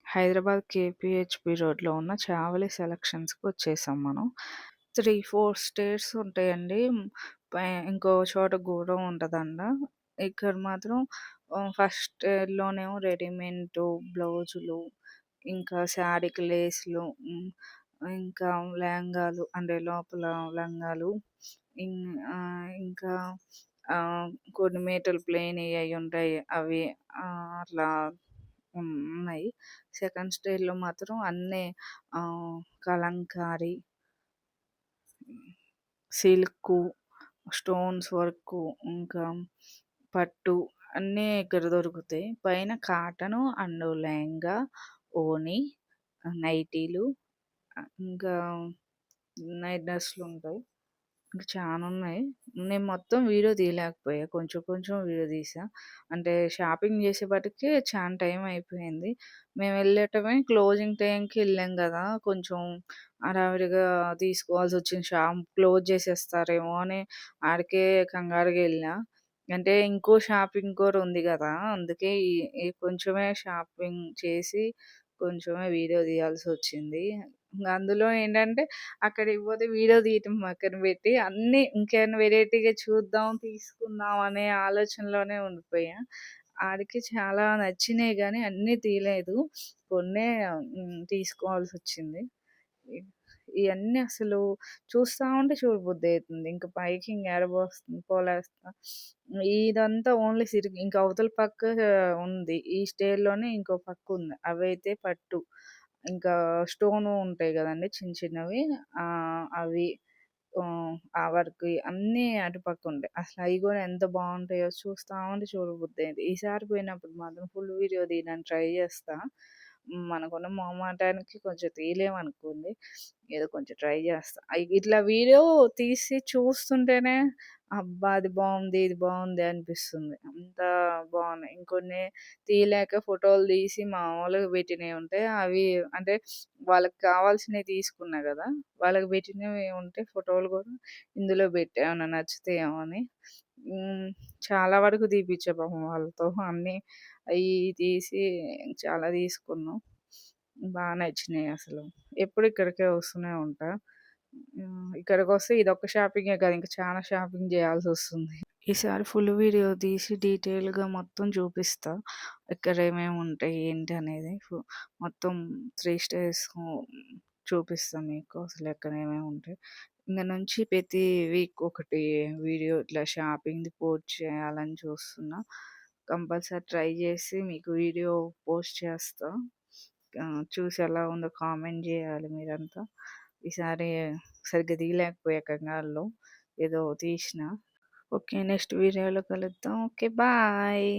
Hyderabad KPHB రోడ్‌లో ఉన్న చావలి సెలక్షన్స్‌కి వచ్చేసాం మనం. 3, 4 స్టేర్స్ ఉంటాయండి. ఇంకో చోట గూడెం ఉంటదంట. ఇక్కడ మాత్రం ఫస్ట్ స్టేర్‌లోనేమో రెడీమేడ్ బ్లౌజులు, ఇంకా శారీకి లేస్‌లు, ఇంకా లెహంగాలు అంటే లోపల లంగాలు, ఇం ఇంకా కొన్ని మీటర్లు ప్లెయిన్‌యి అయ్యుంటాయి. అవి అట్లా ఉన్నాయి. సెకండ్ స్టేజ్‌లో మాత్రం అన్నీ కలంకారీ, సిల్కు, స్టోన్స్ వర్కు, ఇంకా పట్టు అన్నీ ఇక్కడ దొరుకుతాయి. పైన కాటను అండ్ లెహంగా, ఓణి, నైటీలు, ఇంకా నైట్ డ్రెస్‌లుంటాయి. ఇంకా చానున్నాయి. నేను మొత్తం వీడియో తీయలేకపోయా. కొంచెం కొంచెం వీడియో తీసా. అంటే షాపింగ్ చేసేపాటికి చానా టైం అయిపోయింది. మేమెళ్ళేటమే క్లోజింగ్ టైంకి ఎళ్ళాం గదా! కొంచెం హడావిడిగా తీసుకోవాల్సొచ్చింది. క్లోజ్ చేసేస్తారేమో అని ఆడికే కంగారుగా ఎళ్ళినా. అంటే ఇంకో షాపింగ్ కూడా ఉంది గదా! అందుకే ఈ ఈ కొంచెమే షాపింగ్ చేసి, కొంచెమే వీడియో తీయాల్సొచ్చింది. అందులో ఏంటంటే అక్కడికి పోతే వీడియో తీయటం పక్కన పెట్టి అన్నీ ఇంకేమైనా వెరైటీగా చూద్దాం, తీసుకుందాం అనే ఆలోచనలోనే ఉండిపోయా. ఆడికి చాలా నచ్చినాయి గానీ అన్నీ తీయలేదు. కొన్నే తీసుకోవాల్సొచ్చింది. ఇ ఇయన్నీ అసలు చూస్తా ఉంటే చూడబుద్దయితుంది. ఇంక పైకి ఇంకేడ పోలేస్తా. ఇదంతా ఓన్లీ ఇంక అవతల పక్క ఉంది. ఈ స్టేర్‌లోనే ఇంకో పక్కుంది. అవైతే పట్టు. ఇంకా స్టోను ఉంటాయి గదండీ! చిన్న చిన్నవి. అవి ఆ వర్క్‌వి అన్నీ అటుపక్కుంటాయి. అసలు అయి గూడా ఎంత బావుంటాయో చూస్తా ఉంటే చూడబుద్దయింది. ఈసారి పోయినప్పుడు మాత్రం ఫుల్ వీడియో తీయడానికి ట్రై జేస్తా. మనకున్న మొహమాటానికి కొంచెం తీయలేమనుకోండి. ఏదో కొంచెం ట్రై జేస్తా. ఇట్లా వీడియో తీసి చూస్తుంటేనే అబ్బా! అది బావుంది, ఇది బావుంది అనిపిస్తుంది. అంత బావున్నాయి. ఇంకొన్ని తీయలేక ఫోటోలు తీసి మామూలుగా పెట్టినయి ఉంటాయి. అవి అంటే వాళ్ళకి కావాల్సినయి తీసుకున్నా గదా! వాళ్ళకి పెట్టినవి ఉంటే ఫోటోలు గూడా ఇందులో పెట్టా. ఏమన్నా నచ్చుతాయేమో అని. హ్మ్. చాలా వరకు తీపిచ్చా పాపం వాళ్ళతో. అన్నీ అయి తీసి చాలా తీసుకున్నాం. బా నచ్చినాయి అసలు. ఎప్పుడు ఇక్కడికే వస్తూనే ఉంటా. ఇక్కడికొస్తే ఇదొక్క షాపింగే కాదు ఇంకా చాలా షాపింగ్ జేయాల్సొస్తుంది. ఈసారి ఫుల్ వీడియో తీసి డీటెయిల్‌గా మొత్తం చూపిస్తా. ఎక్కడ ఏమేమి ఉంటాయి ఏంటి అనేది. మొత్తం 3 స్టేర్స్ చూపిస్తా మీకు. అసలు ఎక్కడ ఏమేమి ఉంటాయి. ఇంక నుంచి ప్రతి వీక్ ఒకటి వీడియో ఇట్లా షాపింగ్‌ది పోస్ట్ చేయాలని చూస్తున్నా. కంపల్సరీ ట్రై చేసి మీకు వీడియో పోస్ట్ చేస్తా. చూసి ఎలా ఉందో కామెంట్ జేయాలి మీరంతా. ఈసారి సరిగ్గా తీయలేకపోయా కంగారులో. ఏదో తీసిన. ఓకే. నెక్స్ట్ వీడియోలో కలుద్దాం. ఓకే. బాయ్.